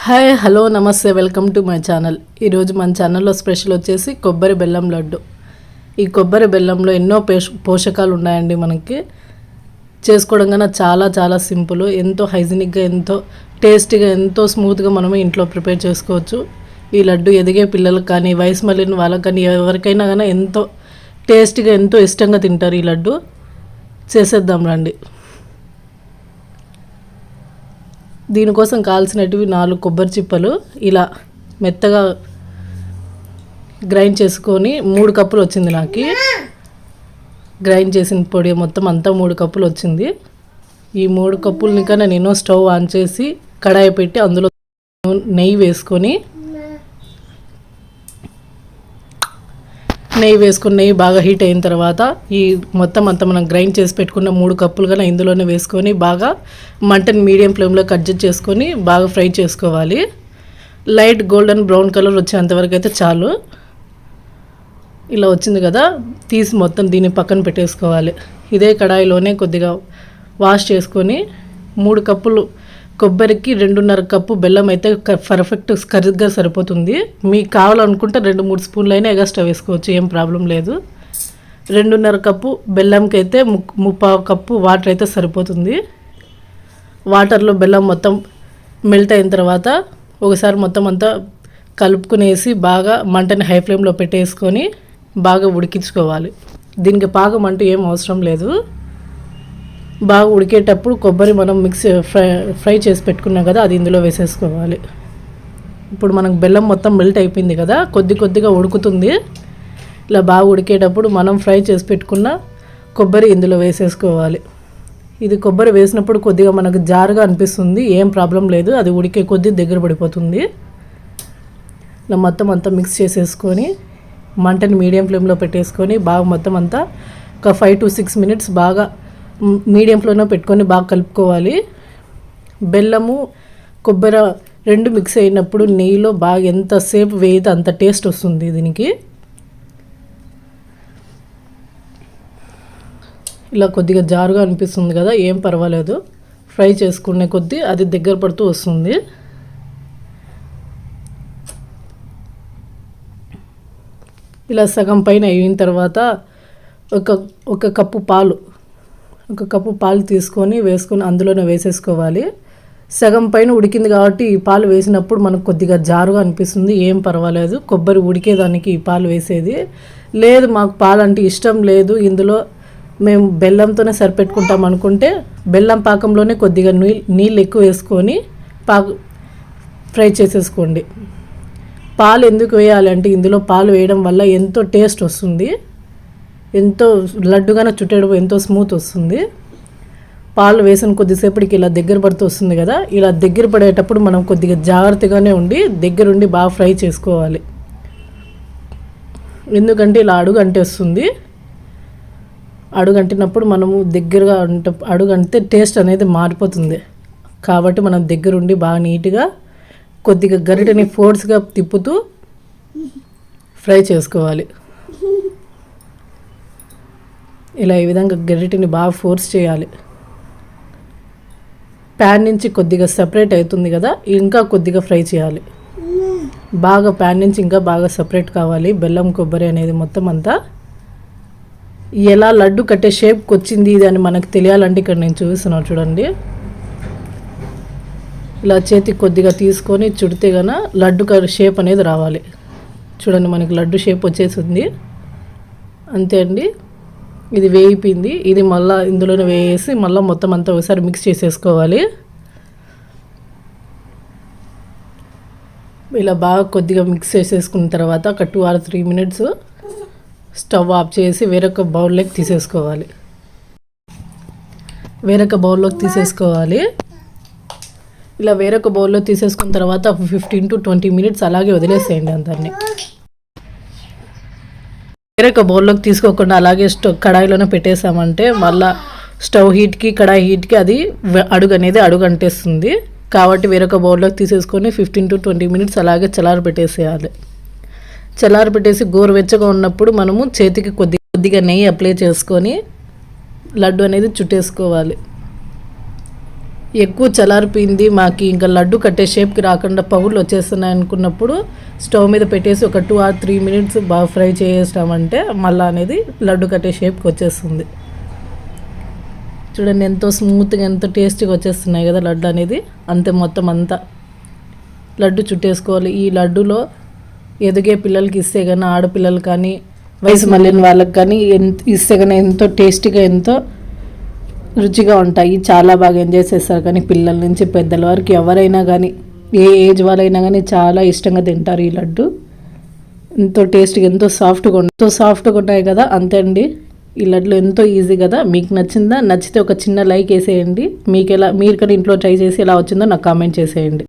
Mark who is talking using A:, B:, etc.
A: Hi hello నమస్తే welcome to my channel. ఈరోజు మన ఛానల్లో స్పెషల్ వచ్చేసి కొబ్బరి బెల్లం లడ్డు. ఈ కొబ్బరి బెల్లంలో ఎన్నో పోషకాలు ఉన్నాయండి. మనకి చేసుకోవడం కన్నా చాలా చాలా సింపుల్, ఎంతో హైజీనిక్గా, ఎంతో టేస్టీగా, ఎంతో స్మూత్గా మనము ఇంట్లో ప్రిపేర్ చేసుకోవచ్చు. ఈ లడ్డు ఎదిగే పిల్లలకు కానీ, వయసు మళ్ళిన వాళ్ళకి కానీ, ఎవరికైనా కానీ ఎంతో టేస్టీగా, ఎంతో ఇష్టంగా తింటారు. ఈ లడ్డు చేసేద్దాం రండి. దీనికోసం కావాల్సినవి 4 కొబ్బరి చిప్పలు ఇలా మెత్తగా గ్రైండ్ చేసుకొని 3 కప్పులు వచ్చింది. నాకు గ్రైండ్ చేసిన పొడి మొత్తం అంతా 3 కప్పులు వచ్చింది. ఈ 3 కప్పులని కన్నా నేను స్టవ్ ఆన్ చేసి కడాయి పెట్టి అందులో నెయ్యి వేసుకొని నెయ్యి బాగా హీట్ అయిన తర్వాత ఈ మొత్తం అంతా మనం గ్రైండ్ చేసి పెట్టుకున్న 3 కప్పులు కన్నా ఇందులోనే వేసుకొని బాగా మంటని మీడియం ఫ్లేమ్లో అడ్జస్ట్ చేసుకొని బాగా ఫ్రై చేసుకోవాలి. లైట్ గోల్డెన్ బ్రౌన్ కలర్ వచ్చేంతవరకు అయితే చాలు. ఇలా వచ్చింది కదా, తీసి మొత్తం దీన్ని పక్కన పెట్టేసుకోవాలి. ఇదే కడాయిలోనే కొద్దిగా వాష్ చేసుకొని 3 కప్పులు కొబ్బరికి 2.5 కప్పు బెల్లం అయితే పర్ఫెక్ట్ కరెక్ట్గా సరిపోతుంది. మీకు కావాలనుకుంటే 2-3 స్పూన్లు అయినా ఎగస్ట్రా వేసుకోవచ్చు, ఏం ప్రాబ్లం లేదు. 2.5 కప్పు బెల్లంకి అయితే 3/4 కప్పు వాటర్ అయితే సరిపోతుంది. వాటర్లో బెల్లం మొత్తం మెల్ట్ అయిన తర్వాత ఒకసారి మొత్తం అంతా కలుపుకునేసి బాగా మంటని హై ఫ్లేమ్లో పెట్టేసుకొని బాగా ఉడికించుకోవాలి. దీనికి పాకం అంటూ ఏం అవసరం లేదు. బాగా ఉడికేటప్పుడు కొబ్బరి మనం ఫ్రై చేసి పెట్టుకున్నాం కదా, అది ఇందులో వేసేసుకోవాలి. ఇప్పుడు మనకు బెల్లం మొత్తం మెల్ట్ అయిపోయింది కదా, కొద్దిగా ఉడుకుతుంది. ఇలా బాగా ఉడికేటప్పుడు మనం ఫ్రై చేసి పెట్టుకున్న కొబ్బరి ఇందులో వేసేసుకోవాలి. ఇది కొబ్బరి వేసినప్పుడు కొద్దిగా మనకు జారుగా అనిపిస్తుంది, ఏం ప్రాబ్లం లేదు. అది ఉడికే కొద్దీ దగ్గర పడిపోతుంది. ఇలా మొత్తం అంతా మిక్స్ చేసేసుకొని మంటని మీడియం ఫ్లేమ్లో పెట్టేసుకొని బాగా మొత్తం అంతా ఒక 5 to 6 minutes బాగా మీడియం ఫ్లేమ్లో పెట్టుకొని బాగా కలుపుకోవాలి. బెల్లము కొబ్బరి 2 మిక్స్ అయినప్పుడు నెయ్యిలో బాగా ఎంతసేపు వేయితే అంత టేస్ట్ వస్తుంది దీనికి. ఇలా కొద్దిగా జారుగా అనిపిస్తుంది కదా, ఏం పర్వాలేదు. ఫ్రై చేసుకునే కొద్దీ అది దగ్గర పడుతూ వస్తుంది. ఇలా సగం పైన అయిన తర్వాత ఒక కప్పు పాలు తీసుకొని వేసుకొని అందులోనే వేసేసుకోవాలి. సగం పైన ఉడికింది కాబట్టి ఈ పాలు వేసినప్పుడు మనకు కొద్దిగా జారుగా అనిపిస్తుంది, ఏం పర్వాలేదు. కొబ్బరి ఉడికేదానికి ఈ పాలు వేసేది లేదు. మాకు పాలు అంటే ఇష్టం లేదు, ఇందులో మేము బెల్లంతోనే సరిపెట్టుకుంటాం అనుకుంటే బెల్లం పాకంలోనే కొద్దిగా నీళ్ళు ఎక్కువ వేసుకొని ఫ్రై చేసేసుకోండి. పాలు ఎందుకు వేయాలంటే ఇందులో పాలు వేయడం వల్ల ఎంతో టేస్ట్ వస్తుంది, ఎంతో లడ్డుగానే చుట్టేటప్పుడు ఎంతో స్మూత్ వస్తుంది. పాలు వేసిన కొద్దిసేపటికి ఇలా దగ్గర పడుతూ వస్తుంది కదా, ఇలా దగ్గర పడేటప్పుడు మనం కొద్దిగా జాగ్రత్తగానే ఉండి దగ్గరుండి బాగా ఫ్రై చేసుకోవాలి. ఎందుకంటే ఇలా అడుగంటేస్తుంది. అడుగంటినప్పుడు మనము దగ్గరగా అడుగంటే టేస్ట్ అనేది మారిపోతుంది. కాబట్టి మనం దగ్గరుండి బాగా నీట్గా కొద్దిగా గరిటెని ఫోర్స్గా తిప్పుతూ ఫ్రై చేసుకోవాలి. ఇలా ఈ విధంగా గరిటెని బాగా ఫోర్స్ చేయాలి. ప్యాన్ నుంచి కొద్దిగా సపరేట్ అవుతుంది కదా, ఇంకా కొద్దిగా ఫ్రై చేయాలి. బాగా ప్యాన్ నుంచి ఇంకా బాగా సపరేట్ కావాలి బెల్లం కొబ్బరి అనేది మొత్తం అంతా. ఎలా లడ్డు కట్టే షేప్కి వచ్చింది ఇది అని మనకు తెలియాలంటే ఇక్కడ నేను చూపిస్తున్నాను చూడండి. ఇలా చేతికి కొద్దిగా తీసుకొని చుడితే కన్నా లడ్డు షేప్ అనేది రావాలి. చూడండి, మనకి లడ్డు షేప్ వచ్చేసింది. అంతే అండి, ఇది వేయిపోయింది. ఇది మళ్ళీ ఇందులోనే వేసి మళ్ళీ మొత్తం అంతా ఒకసారి మిక్స్ చేసేసుకోవాలి. ఇలా బాగా కొద్దిగా మిక్స్ చేసేసుకున్న తర్వాత ఒక 2 or 3 minutes స్టవ్ ఆఫ్ చేసి వేరొక బౌల్లోకి తీసేసుకోవాలి. ఇలా వేరొక బౌల్లో తీసేసుకున్న తర్వాత 15 to 20 minutes అలాగే వదిలేసేయండి అందరినీ. వేరొక బౌల్లోకి తీసుకోకుండా అలాగే కడాయిలోనే పెట్టేసామంటే మళ్ళీ స్టవ్ హీట్కి కడాయి హీట్కి అది అడుగు అంటేస్తుంది. కాబట్టి వేరొక బౌల్లోకి తీసేసుకొని 15 to 20 minutes అలాగే చల్లారబెట్టేసి గోరువెచ్చగా ఉన్నప్పుడు మనము చేతికి కొద్దిగా నెయ్యి అప్లై చేసుకొని లడ్డు అనేది చుట్టేసుకోవాలి. ఎక్కువ చల్లారిపోయింది, మాకు ఇంకా లడ్డు కట్టే షేప్కి రాకుండా పగులు వచ్చేస్తున్నాయి అనుకున్నప్పుడు స్టవ్ మీద పెట్టేసి ఒక 2 or 3 minutes బాగా ఫ్రై చేసామంటే మళ్ళీ అనేది లడ్డు కట్టే షేప్కి వచ్చేస్తుంది. చూడండి ఎంతో స్మూత్గా ఎంతో టేస్టీగా వచ్చేస్తున్నాయి కదా లడ్డు అనేది. అంతే మొత్తం అంతా లడ్డు చుట్టేసుకోవాలి. ఈ లడ్డులో ఎదిగే పిల్లలకి ఇస్తే కానీ, ఆడపిల్లలు కానీ, వయసు మళ్ళిన వాళ్ళకి కానీ ఇస్తే కానీ ఎంతో టేస్టీగా ఎంతో రుచిగా ఉంటాయి. చాలా బాగా ఎంజాయ్ చేస్తారు. కానీ పిల్లల నుంచి పెద్దల వరకు ఎవరైనా కానీ, ఏ ఏజ్ వాళ్ళైనా కానీ చాలా ఇష్టంగా తింటారు ఈ లడ్డు. ఎంతో టేస్ట్గా ఎంతో సాఫ్ట్గా ఉంటాయి కదా. అంతే అండి, ఈ లడ్లు ఎంతో ఈజీ కదా. మీకు నచ్చిందా? నచ్చితే ఒక చిన్న లైక్ వేసేయండి. మీరు కానీ ఇంట్లో ట్రై చేసి ఎలా వచ్చిందో నాకు కామెంట్ చేసేయండి.